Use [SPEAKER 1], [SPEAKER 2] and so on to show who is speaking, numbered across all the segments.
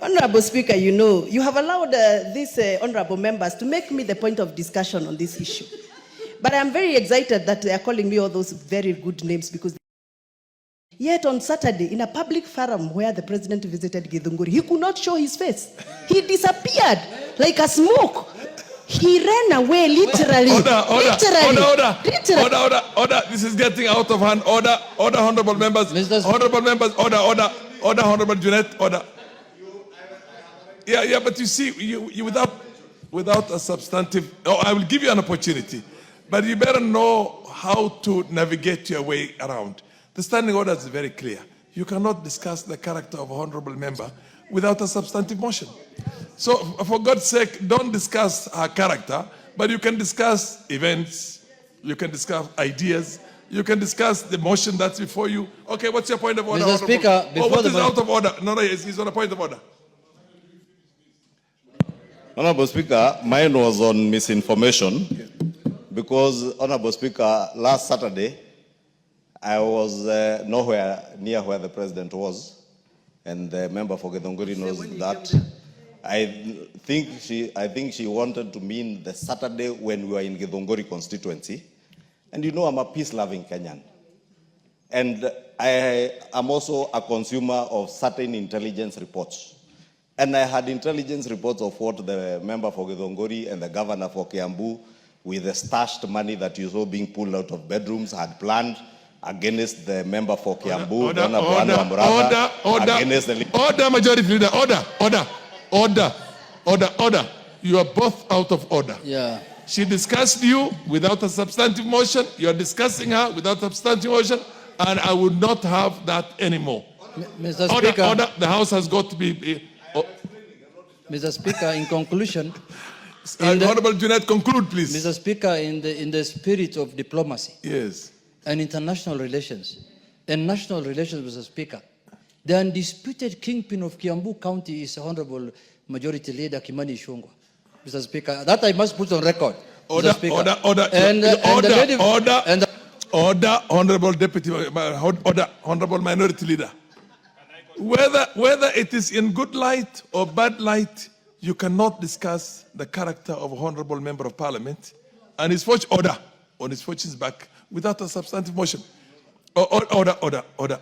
[SPEAKER 1] Honorable Speaker, you know, you have allowed these honorable members to make me the point of discussion on this issue. But I'm very excited that they are calling me all those very good names because yet on Saturday, in a public forum where the president visited Githunguri, he could not show his face. He disappeared like a smoke. He ran away literally.
[SPEAKER 2] Order. This is getting out of hand. Order, honorable members. Honorable members, order, honorable Junet, order. Yeah, but you see, you without a substantive, I will give you an opportunity, but you better know how to navigate your way around. The standing order is very clear. You cannot discuss the character of an honorable member without a substantive motion. So, for God's sake, don't discuss her character, but you can discuss events, you can discuss ideas, you can discuss the motion that's before you. Okay, what's your point of order?
[SPEAKER 3] Mr. Speaker,
[SPEAKER 2] what is out of order? No, he's on a point of order.
[SPEAKER 4] Honorable Speaker, mine was on misinformation because, Honorable Speaker, last Saturday, I was nowhere near where the president was, and the member for Githunguri knows that. I think she wanted to mean the Saturday when we were in Githunguri constituency. And you know, I'm a peace-loving Kenyan. And I am also a consumer of certain intelligence reports. And I had intelligence reports of what the member for Githunguri and the governor for Kiambu, with the stashed money that you saw being pulled out of bedrooms, had planned against the member for Kiambu,
[SPEAKER 2] Order, Majority Leader, order. You are both out of order.
[SPEAKER 3] Yeah.
[SPEAKER 2] She discussed you without a substantive motion. You are discussing her without a substantive motion, and I would not have that anymore.
[SPEAKER 3] Mr. Speaker,
[SPEAKER 2] order. The House has got to be.
[SPEAKER 3] Mr. Speaker, in conclusion,
[SPEAKER 2] Honorable Junet, conclude, please.
[SPEAKER 3] Mr. Speaker, in the spirit of diplomacy,
[SPEAKER 2] yes,
[SPEAKER 3] and international relations and national relations, Mr. Speaker, the undisputed kingpin of Kiambu County is Honorable Majority Leader Kimani Ichungwah. Mr. Speaker, that I must put on record.
[SPEAKER 2] Order. Order, Honorable Deputy, Honorable Minority Leader. Whether it is in good light or bad light, you cannot discuss the character of an honorable member of parliament and his fortune on his fortune's back without a substantive motion. Order.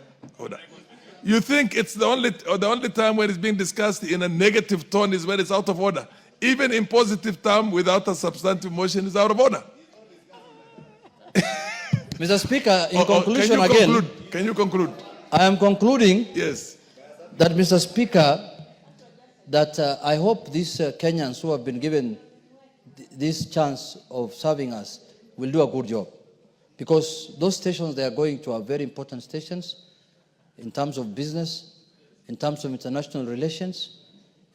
[SPEAKER 2] You think it's the only time when it's being discussed in a negative tone is when it's out of order. Even in positive term, without a substantive motion, is out of order.
[SPEAKER 3] Mr. Speaker, in conclusion
[SPEAKER 2] Can you conclude?
[SPEAKER 3] I am concluding.
[SPEAKER 2] Yes.
[SPEAKER 3] That, Mr. Speaker, that I hope these Kenyans who have been given this chance of serving us will do a good job. Because those stations they are going to are very important stations in terms of business, in terms of international relations,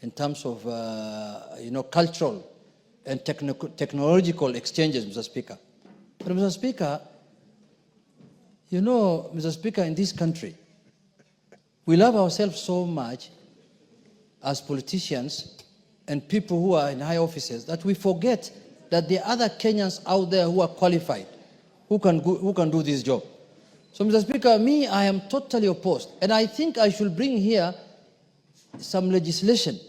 [SPEAKER 3] in terms of cultural and technological exchanges, Mr. Speaker. But Mr. Speaker, Mr. Speaker, in this country, we love ourselves so much as politicians and people who are in high offices that we forget that there are other Kenyans out there who are qualified, who can do this job. So, Mr. Speaker, I am totally opposed. And I think I should bring here some legislation.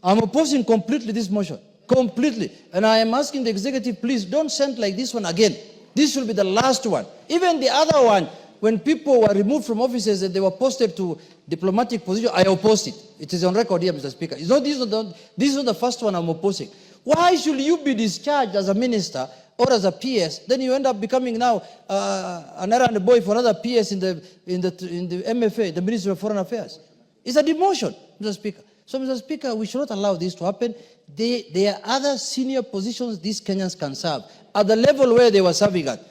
[SPEAKER 3] I'm opposing completely this motion. Completely. And I am asking the executive, please don't send like this one again. This will be the last one. Even the other one, when people were removed from offices and they were posted to diplomatic position, I opposed it. It is on record here, Mr. Speaker. This is not the first one I'm opposing. Why should you be discharged as a minister or as a PS, then you end up becoming now an errand boy for another PS in the MFA, the Ministry of Foreign Affairs? It's a demotion, Mr. Speaker. So, Mr. Speaker, we should not allow this to happen. There are other senior positions these Kenyans can serve at the level where they were serving at.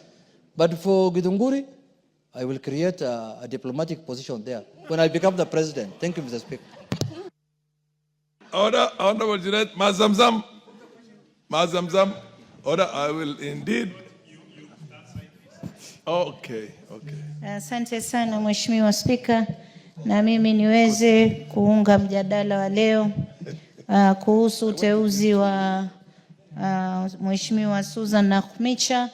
[SPEAKER 3] But for Githunguri, I will create a diplomatic position there when I become the president. Thank you, Mr. Speaker.
[SPEAKER 2] Order, Honorable Junet, Mazamzam. Order, I will indeed. Okay.
[SPEAKER 5] Asante sana Mheshimiwa Spika, na mimi niweze kuunga mjadala wa leo kuhusu uteuzi wa Mheshimiwa Susan Nakhumicha.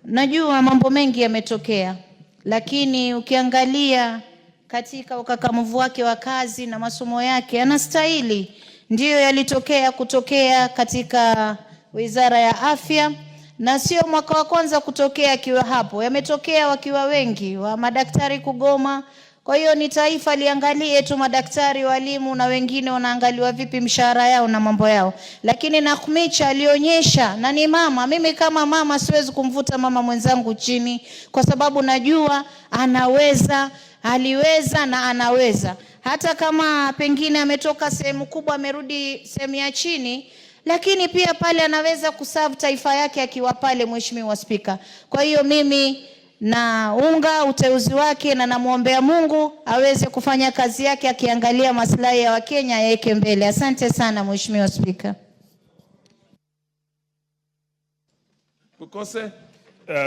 [SPEAKER 5] Najua mambo mengi yametokea, lakini ukiangalia katika ukakamavu wake wa kazi na masomo yake, anastahili. Ndiyo yalitokea kutokea katika Wizara ya Afya, na sio mwaka wa kwanza kutokea akiwa hapo. Yametokea wakiwa wengi, wa madaktari kugoma. Kwa hiyo ni taifa liangalie tu madaktari, walimu na wengine wanaangaliwa vipi mshahara yao na mambo yao. Lakini Nakhumicha alionyesha, na ni mama, mimi kama mama siwezi kumvuta mama mwenzangu chini, kwa sababu najua anaweza, aliweza na anaweza. Hata kama pengine ametoka sehemu kubwa amerudi sehemu ya chini, lakini pia pale anaweza kuserve taifa yake akiwa pale, Mheshimiwa Spika. Kwa hiyo mimi naunga uteuzi wake na namuombea Mungu aweze kufanya kazi yake akiangalia maslahi ya Wakenya yaweke mbele. Asante sana Mheshimiwa Spika.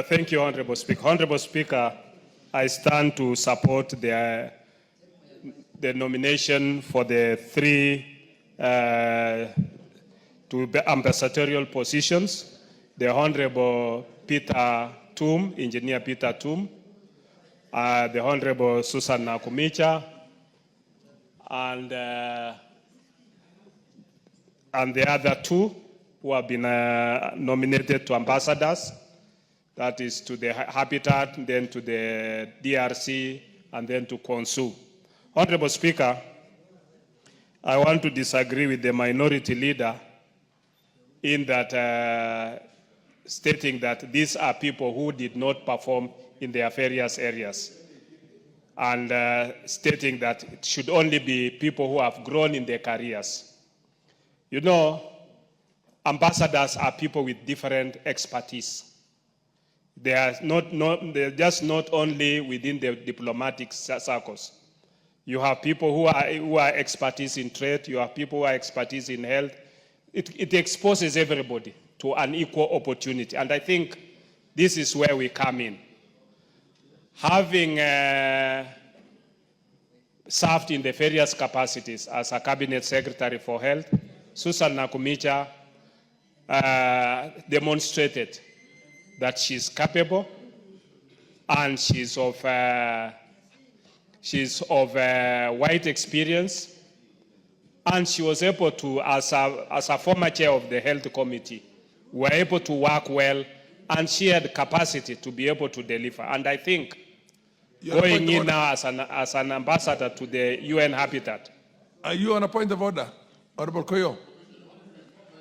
[SPEAKER 6] Thank you, Honorable Speaker. Honorable Speaker, I stand to support the nomination for the 3 to ambassadorial positions. The Honorable Peter Tum, Engineer Peter Tum, the Honorable Susan Nakhumicha, and the other 2 who have been nominated to ambassadors. That is to the Habitat, then to the DRC, and then to Konsu. Honorable Speaker, I want to disagree with the minority leader in that stating that these are people who did not perform in their various areas, and stating that it should only be people who have grown in their careers. You know, ambassadors are people with different expertise. They are they're just not only within the diplomatic circles. You have people who are expertise in trade. You have people who are expertise in health. It exposes everybody to an equal opportunity. And I think this is where we come in. Having served in the various capacities as a cabinet secretary for health, Susan Nakhumicha demonstrated that she's capable and she's of wide experience, and she was able to, as a former chair of the health committee, were able to work well, and she had capacity to be able to deliver. And I think going in now as an ambassador to the UN Habitat.
[SPEAKER 2] Are you on a point of order, Honorable Koyo?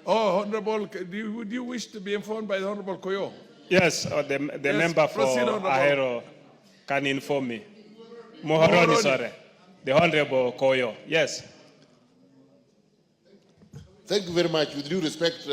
[SPEAKER 2] Oh, Honorable, would you wish to be informed by the Honorable Koyo?
[SPEAKER 6] Yes, the member for Ahero can inform me. Mohoroni, sorry. The Honorable Koyo, yes.
[SPEAKER 7] Thank you very much. With due respect,